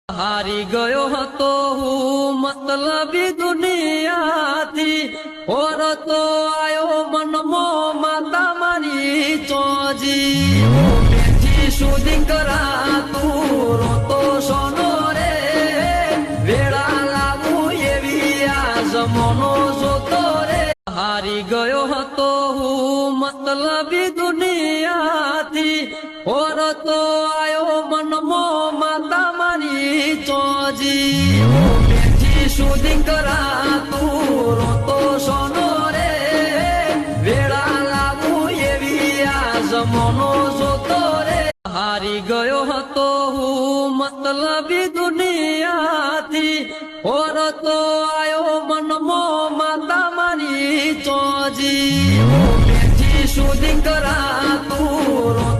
હારી ગયો હતો હું મતલબી દુનિયાથી ઓરતો આયો મનમાં માતા મારી ચોજી બેઠી સુધી કરાતું રોતો સોનો રે વેળા લાગુ એવી આ જમોનો જોતો રે હારી ગયો હતો હું મતલબી દુનિયાથી ઓરતો આયો મનમાં માતા મારી ચોજી બેઠી સુધી કરાતું રોતો સોનો રે વેળા લાગુ એવી આ જમોનો જોતો રે હારી ગયો હતો હું મતલબી દુનિયાથી ઓરતો આયો મનમાં માતા મારી ચોજી બેઠી સુધી કરાતું